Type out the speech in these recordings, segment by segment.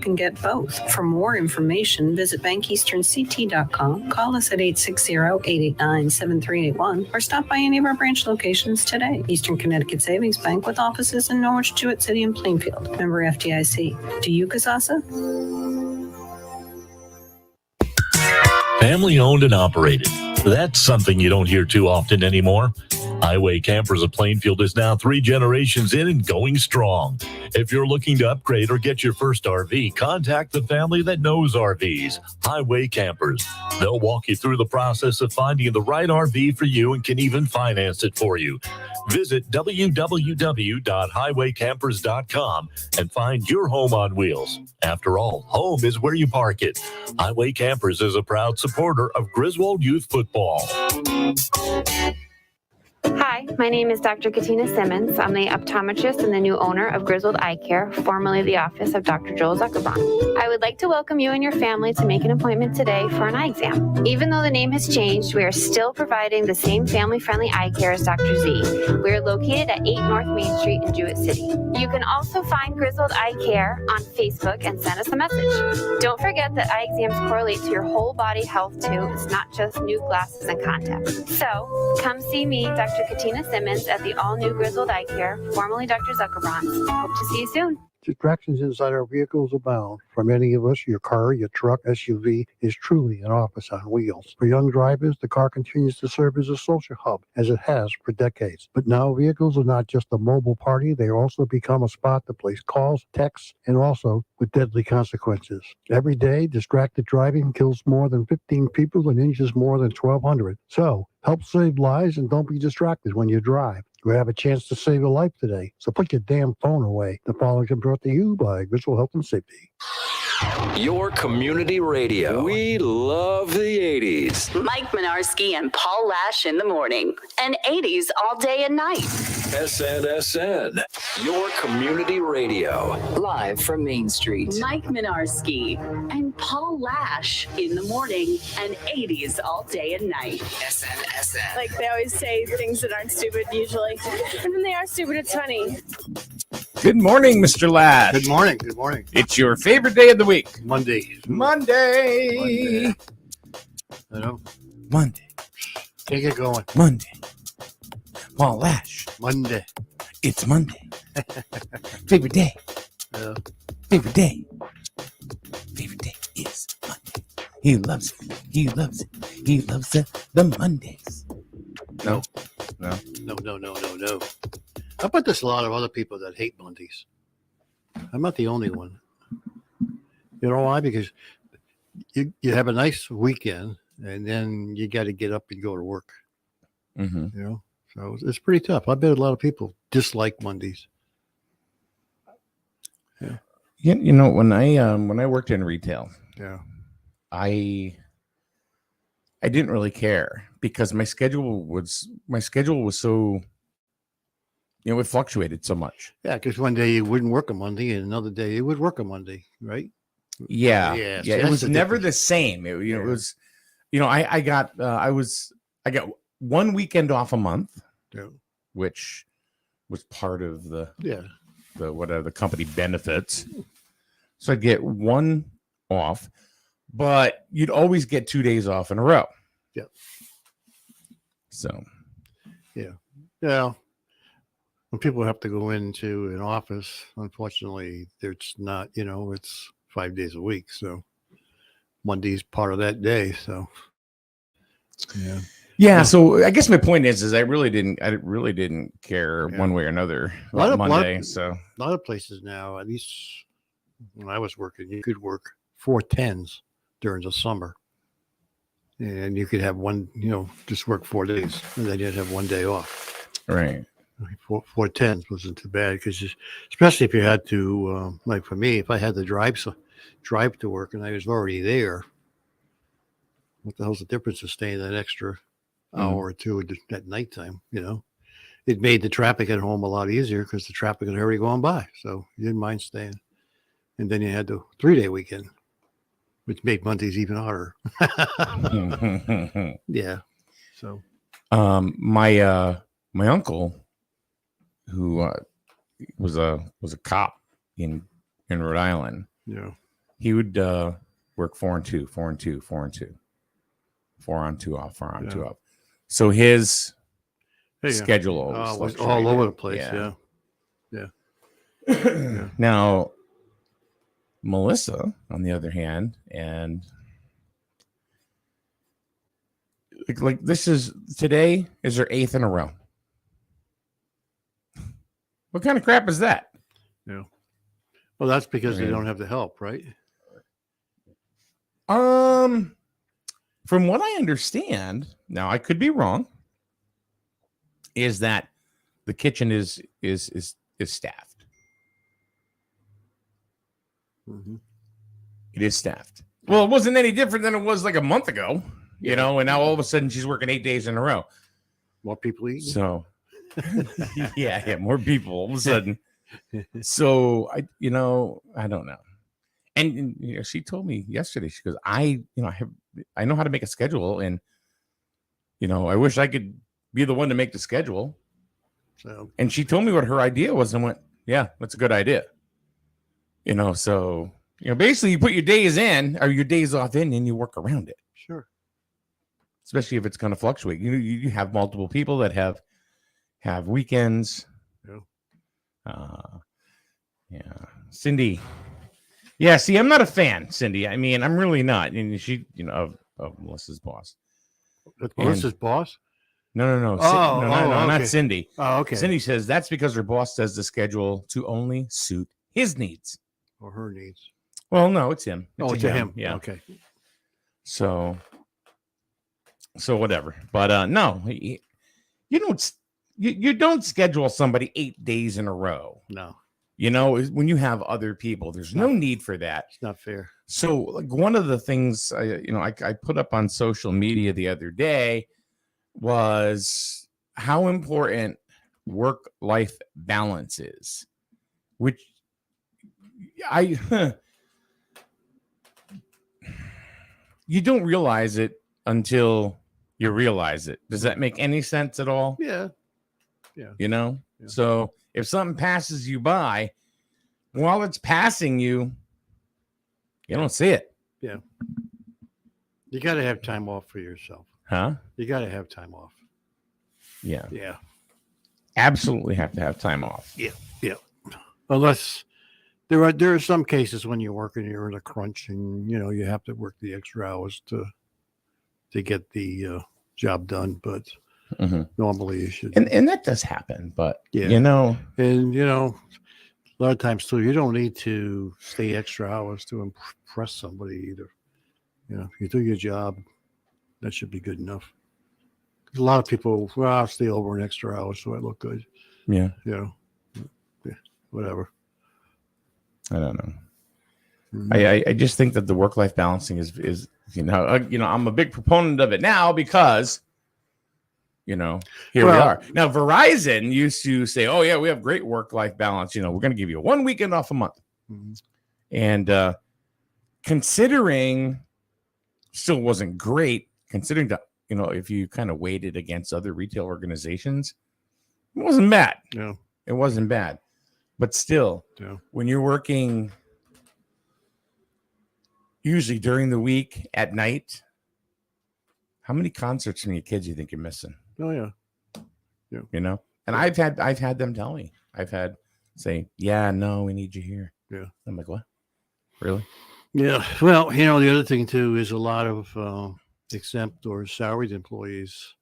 can get both. For more information, visit bankeasternct.com, call us at 860-889-7381, or stop by any of our branch locations today. Eastern Connecticut Savings Bank with offices in Norwich, Jewett City, and Plainfield. Member FDIC. Do you, Kasasa? Family owned and operated. That's something you don't hear too often anymore. Highway Campers of Plainfield is now 3 generations in and going strong. If you're looking to upgrade or get your first RV, contact the family that knows RVs, Highway Campers. They'll walk you through the process of finding the right RV for you and can even finance it for you. Visit www.highwaycampers.com and find your home on wheels. After all, home is where you park it. Highway Campers is a proud supporter of Griswold Youth Football. Hi, my name is Dr. Katina Simmons. I'm the optometrist and the new owner of Griswold Eye Care, formerly the office of Dr. Joel Zuckerbrand. I would like to welcome you and your family to make an appointment today for an eye exam. Even though the name has changed, we are still providing the same family-friendly eye care as Dr. Z. We are located at 8 North Main Street in Jewett City. You can also find Griswold Eye Care on Facebook and send us a message. Don't forget that eye exams correlate to your whole body health too. It's not just new glasses and contacts. So, come see me, Dr. Katina Simmons, at the all-new Griswold Eye Care, formerly Dr. Zuckerbrand. Hope to see you soon. Distractions inside our vehicles abound. For many of us, your car, your truck, SUV is truly an office on wheels. For young drivers, the car continues to serve as a social hub, as it has for decades. But now vehicles are not just a mobile party, they also become a spot to place calls, texts, and also with deadly consequences. Every day, distracted driving kills more than 15 people and injures more than 1,200. So, help save lives and don't be distracted when you drive. We have a chance to save a life today, so put your damn phone away. The following is brought to you by Griswold Health and Safety. Your community radio. We love the 80s. Mike Minarski and Paul Lash in the morning, and 80s all day and night. SNSN, your community radio. Live from Main Street. Mike Minarski and Paul Lash in the morning, and 80s all day and night. SNSN. Like they always say things that aren't stupid usually, and when they are stupid, it's funny. Good morning, Mr. Lash. Good morning. Good morning. It's your favorite day of the week. Monday. Monday. You know? Monday. Take it going. Monday. Paul Lash. Monday. It's Monday. Favorite day. Yeah. Favorite day. Favorite day is Monday. He loves it. He loves it. He loves the Mondays. No. No. I bet there's a lot of other people that hate Mondays. I'm not the only one. You know why? Because you have a nice weekend, and then you got to get up and go to work. Mm-hmm. You know, so it's pretty tough. I bet a lot of people dislike Mondays. Yeah. You know, when I worked in retail, Yeah. I didn't really care because my schedule was so, you know, it fluctuated so much. Yeah, because one day you wouldn't work a Monday, and another day you would work a Monday, right? Yeah. Yeah, so It that's was the never difference. the same. It was, you know, I got 1 weekend off a month, Yeah. which was part of the Yeah. whatever the company benefits. So I'd get one off, but you'd always get 2 days off in a row. Yeah. So. Yeah. When people have to go into an office, unfortunately, it's not, you know, it's 5 days a week. So Monday's part of that day. So, yeah. Yeah. So I guess my point is I really didn't care Yeah. one way or another A lot about of- Monday. So A lot of places now, at least when I was working, you could work 4/10s during the summer. And you could have one, you know, just work 4 days, and then you'd have 1 day off. right. 4/10s wasn't too bad because, especially if you had to, like for me, if I had to drive to work and I was already there, what the hell's the difference of staying that extra hour or two at nighttime? You know, it made the traffic at home a lot easier because the traffic had already gone by, so you didn't mind staying. And then you had the 3-day weekend, which made Mondays even harder. Yeah. So, my uncle, who was a cop in Rhode Island, yeah. he would work 4 and 2, 4 and 2, 4 and 2, 4 on 2 off, 4 on 2 off. So his schedule always was all over the place. Yeah. Now, Melissa, on the other hand, and like this is today is her 8th in a row. What kind of crap is that? Yeah. Well, that's because they don't have the help, right? From what I understand, now I could be wrong, is that the kitchen is staffed. Mm-hmm. It is staffed. Well, it wasn't any different than it was like a month ago, you know, and now all of a sudden she's working 8 days in a row. More people eating. So yeah, more people all of a sudden. So I don't know. And you know, she told me yesterday, she goes, I know how to make a schedule, and you know, I wish I could be the one to make the schedule. So, and she told me what her idea was, and went, yeah, that's a good idea. You know, so you know, basically you put your days in or your days off in, and you work around it. Sure. Especially if it's going to fluctuate. You have multiple people that have weekends. Yeah. Cindy. Yeah, see, I'm not a fan, Cindy. I mean, I'm really not. And she, you know, of Melissa's boss. Melissa's boss? No. No, okay. Not Cindy. Oh, okay. Cindy says that's because her boss does the schedule to only suit his needs. Or her needs. Well, no, it's him. It's him. Yeah. Okay. So whatever. But no, you don't schedule somebody 8 days in a row. No. You know, when you have other people, there's no need for that. It's not fair. So, like, one of the things I put up on social media the other day was how important work-life balance is, which you don't realize it until you realize it. Does that make any sense at all? Yeah. You know? Yeah. So if something passes you by, while it's passing you, you don't see it. Yeah. You got to have time off for yourself. Huh? You got to have time off. Yeah. Yeah. Absolutely have to have time off. Yeah. Yeah. Unless there are some cases when you're working, you're in a crunch, and you know you have to work the extra hours to get the job done. But normally you should. And that does happen, but yeah. You know, and you know, a lot of times too, you don't need to stay extra hours to impress somebody either. You know, if you do your job, that should be good enough. Because a lot of people, well, I'll stay over an extra hour so I look good. Yeah. You know, yeah, whatever. I don't know. I just think that the work-life balancing is you know, I'm a big proponent of it now because, you know, here we are. Now, Verizon used to say, oh, yeah, we have great work-life balance. You know, we're going to give you 1 weekend off a month. Mm-hmm. And considering still wasn't great, considering that, you know, if you kind of weighted against other retail organizations, it wasn't bad. Yeah. It wasn't bad. But still, when you're working usually during the week at night, how many concerts from your kids do you think you're missing? Oh, yeah. Yeah. You know? And I've had them tell me. I've had say, yeah, no, we need you here. Yeah. I'm like, what? Really? Yeah. Well, you know, the other thing, too, is a lot of exempt or salaried employees,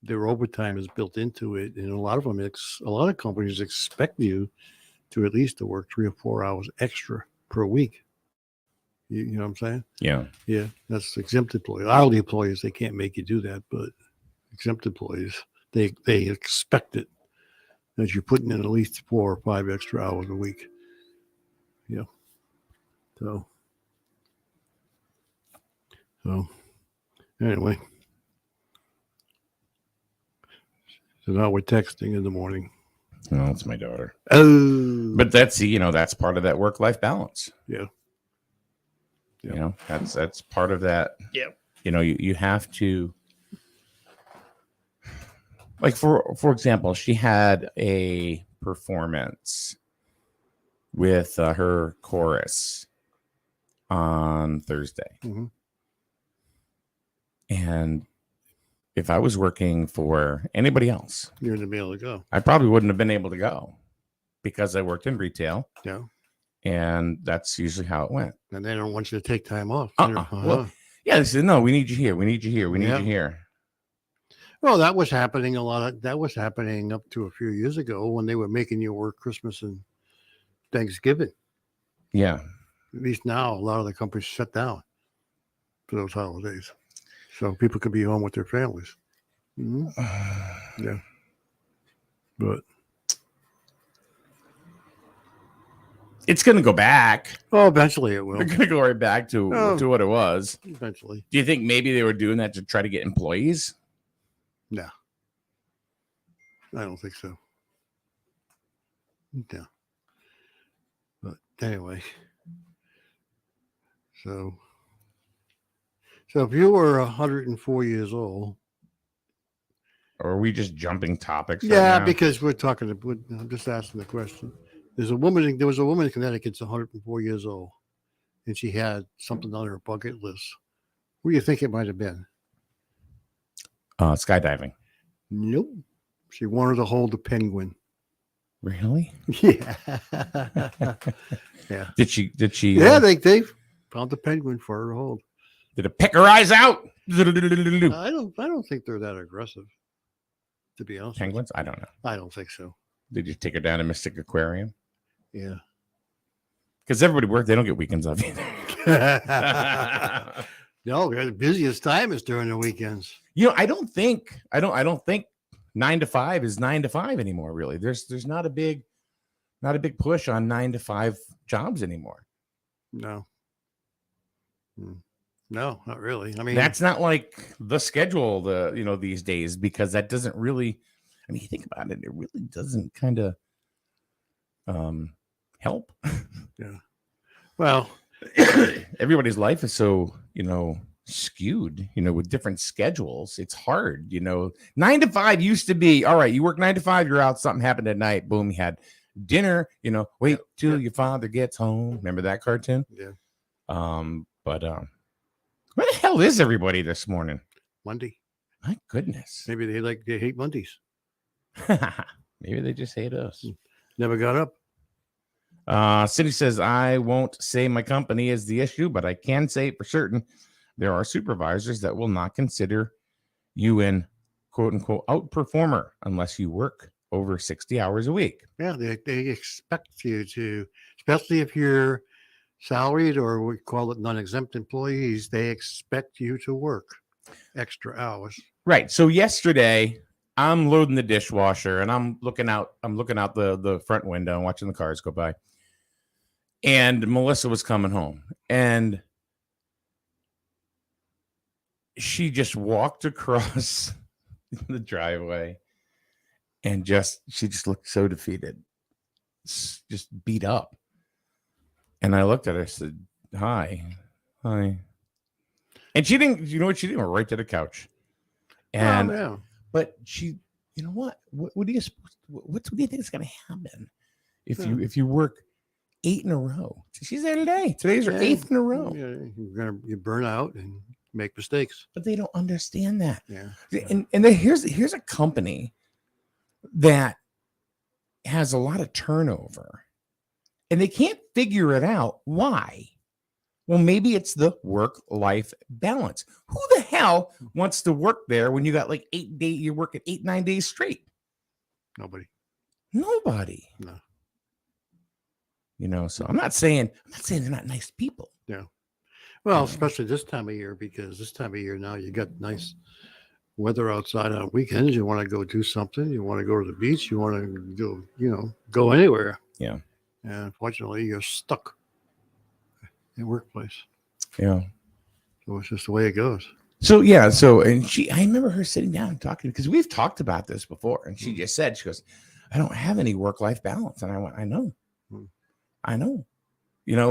their overtime is built into it. And a lot of them, a lot of companies expect you to at least to work 3 or 4 hours extra per week. You know what I'm saying? Yeah. Yeah. That's exempt employees. Hourly employees, they can't make you do that, but exempt employees, they expect it that you're putting in at least 4 or 5 extra hours a week. Yeah. So anyway. So now we're texting in the morning. No, it's my daughter. Oh, but that's that's part of that work-life balance. Yeah. You know, that's part of that. Yeah. You know, you have to, like, for example, she had a performance with her chorus on Thursday. Mhm. And if I was working for anybody else, You're going to be able to go. I probably wouldn't have been able to go because I worked in retail. Yeah. And that's usually how it went. And they don't want you to take time off. Well, yeah, they said, no, we need you here. We need you here. We need Yeah. you here. Well, that was happening that was happening up to a few years ago when they were making you work Christmas and Thanksgiving. Yeah. At least now, a lot of the companies shut down for those holidays. So people could be home with their families. Mhm. Yeah. But It's going to go back. eventually it will. They're going to go right back to what it was. Eventually. Do you think maybe they were doing that to try to get employees? No. I don't think so. No. But anyway. So if you were 104 years old. Or are we just jumping topics? Yeah, right now? because I'm just asking the question. There was a woman in Connecticut that's 104 years old, and she had something on her bucket list. What do you think it might have been? Skydiving. Nope. She wanted to hold a penguin. Really? Yeah. Yeah. Did she? Yeah, they found the penguin for her to hold. Did it pick her eyes out? I don't think they're that aggressive, to be honest. Penguins? I don't know. I don't think so. Did you take her down to Mystic Aquarium? Yeah. Because everybody works, they don't get weekends off either. No, the busiest time is during the weekends. You know, I don't think 9 to 5 is 9 to 5 anymore. Really, there's not a big push on 9 to 5 jobs anymore. No. No, not really. I mean, That's not like the schedule these days, because that doesn't really. I mean, you think about it, it really doesn't kind of help. Yeah. Well, everybody's life is so skewed, with different schedules. It's hard, 9 to 5 used to be all right. You work 9 to 5, you're out. Something happened at night. Boom, you had dinner. Wait till your father gets home. Remember that cartoon? Yeah. But where the hell is everybody this morning? Monday. My goodness. Maybe they hate Mondays. Maybe they just hate us. Never got up. Cindy says, I won't say my company is the issue, but I can say for certain there are supervisors that will not consider you an quote unquote outperformer unless you work over 60 hours a week. Yeah, they expect you to, especially if you're salaried or we call it non-exempt employees, they expect you to work extra hours. Right. So yesterday I'm loading the dishwasher and I'm looking out the front window and watching the cars go by. And Melissa was coming home and she just walked across the driveway and she just looked so defeated, just beat up. And I looked at her and said, hi. And she didn't, she didn't, right to the couch. And, yeah. But she, what do you think is going to happen if you work 8 in a row? She's there today. Today's her 8th in a row. Yeah, you burn out and make mistakes. But they don't understand that. Yeah. And here's a company that has a lot of turnover and they can't figure it out. Why? Well, maybe it's the work-life balance. Who the hell wants to work there when you got like 8 days, you work at 8-9 days straight? Nobody. No. So I'm not saying they're not nice people. Yeah. Well, especially this time of year, because this time of year now you got nice weather outside on weekends. You want to go do something. You want to go to the beach. You want to go anywhere. Yeah. And unfortunately, you're stuck in workplace. Yeah. So it's just the way it goes. So yeah. And I remember her sitting down and talking, because we've talked about this before, and she just said, she goes, I don't have any work-life balance. And I went, I know.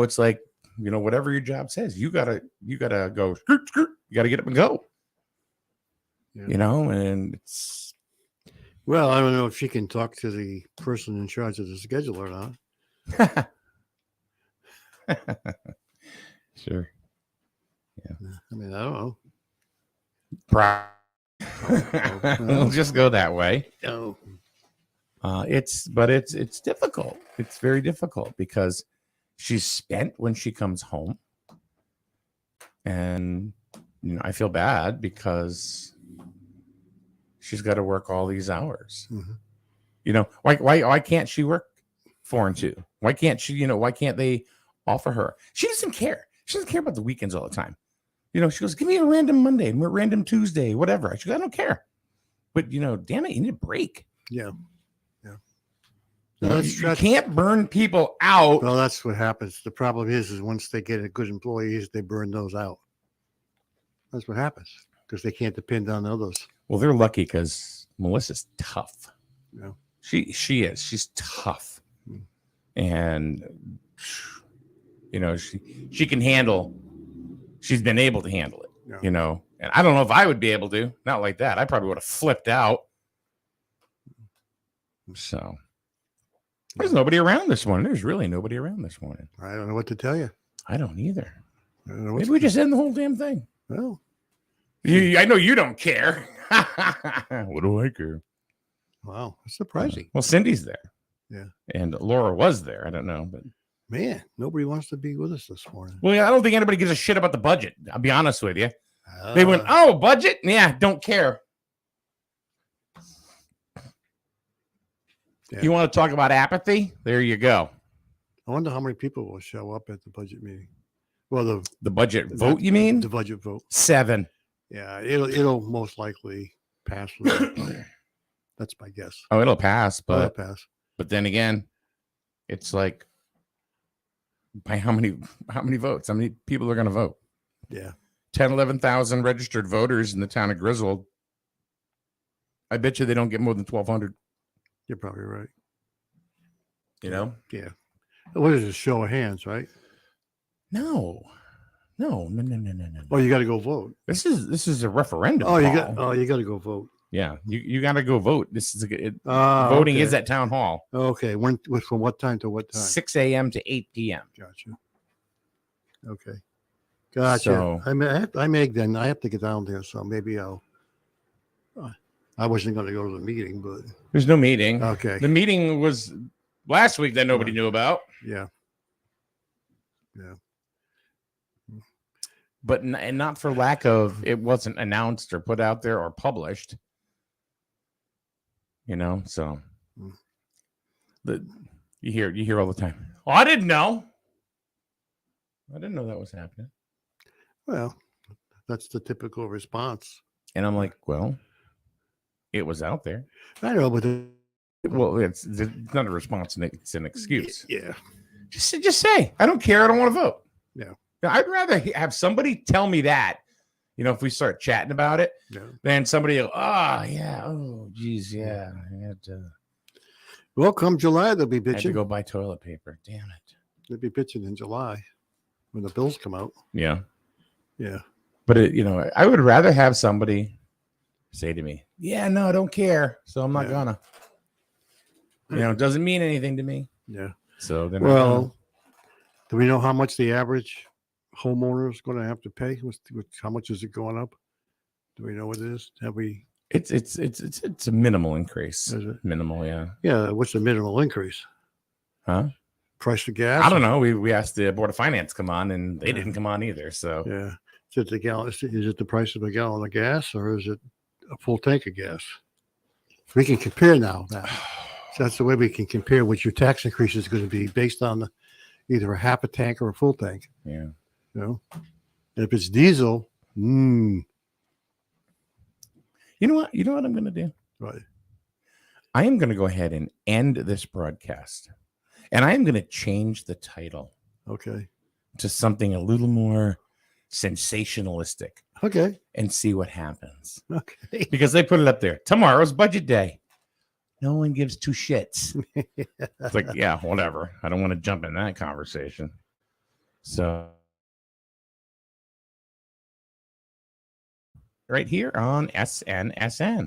It's like, whatever your job says, you gotta go, skirt, skirt. You gotta get up and go. Yeah. And it's. Well, I don't know if she can talk to the person in charge of the schedule or not. Sure. I mean, I don't know. We'll just go that way. Oh, It's difficult. It's very difficult because she's spent when she comes home, and I feel bad because she's got to work all these hours. Mhm. Why can't she work 4 and 2? Why can't she? Why can't they offer her? She doesn't care. She doesn't care about the weekends all the time. She goes, give me a random Monday, a random Tuesday, whatever. She goes, I don't care. But damn it, you need a break. yeah. You can't burn people out. Well, that's what happens. The problem is once they get a good employees, they burn those out. That's what happens because they can't depend on others. Well, they're lucky because Melissa's tough. Yeah. She is. She's tough, and she can handle. She's been able to handle it. Yeah. And I don't know if I would be able to. Not like that. I probably would have flipped out. So there's nobody around this morning. There's really nobody around this morning. I don't know what to tell you. I don't either. I don't know Maybe we just end the whole damn thing. Well, I know you don't care. What do I care? wow, that's surprising. Well, Cindy's there. Yeah. And Laura was there. I don't know, but Man, nobody wants to be with us this morning. well, I don't think anybody gives a shit about the budget. I'll be honest with you. They went, oh, budget? Yeah, don't care. Yeah. You want to talk about apathy? There you go. I wonder how many people will show up at the budget meeting. Well, The budget vote, you mean? the budget vote? 7. Yeah, it'll most likely pass. That's my guess. Oh, it'll pass, It'll but pass. then again, it's like by how many votes? How many people are going to vote? Yeah. 10, 11,000 registered voters in the town of Griswold. I bet you they don't get more than 1,200. You're probably right. Yeah. What is it? Show of hands, right? No. Oh, you got to go vote. This is a referendum. Oh, Paul. you got to go vote. Yeah, you got to go vote. This is okay. voting is at town hall. Okay. From what time to what time? 6 a.m. to 8 p.m. Gotcha. Okay. Gotcha. So- I have to get down there, so maybe I'll. I wasn't going to go to the meeting, but There's no meeting. okay. The meeting was last week that nobody knew about, Yeah. but and not for lack of it wasn't announced or put out there or published. So you hear all the time. Oh, I didn't know. I didn't know that was happening. Well, that's the typical response. And I'm like, well, it was out there. I know, but Well, it's not a response; it's an excuse. yeah. Just say, I don't care. I don't want to vote. Yeah. I'd rather have somebody tell me that. If we start chatting about it, Yeah. then somebody will, geez, yeah. I had to, Well, come July, they'll be I had to bitching. go buy toilet paper. Damn it. They'll be bitching in July when the bills come out. Yeah. Yeah. But, I would rather have somebody say to me, yeah, no, I don't care. So I'm not Yeah. gonna. It doesn't mean anything to me. Yeah. So then, Well, do we know how much the average homeowner is going to have to pay? How much is it going up? Do we know what it is? Have we? it's a minimal increase. Is it? Minimal, yeah. Yeah. What's the minimal increase? Huh? Price of gas? I don't know. We asked the Board of Finance to come on, and they didn't come on either. So Yeah. Is it the gallon? Is it the price of a gallon of gas, or is it a full tank of gas? We can compare now. So that's the way we can compare what your tax increase is going to be based on either a half a tank or a full tank. yeah. And if it's diesel, You know what? You know what I'm going to do? right. I am going to go ahead and end this broadcast, and I am going to change the title Okay. to something a little more sensationalistic Okay. and see what happens. Okay. Because they put it up there. Tomorrow's budget day. No one gives two shits. It's like, yeah, whatever. I don't want to jump in that conversation. So, right here on SNSN.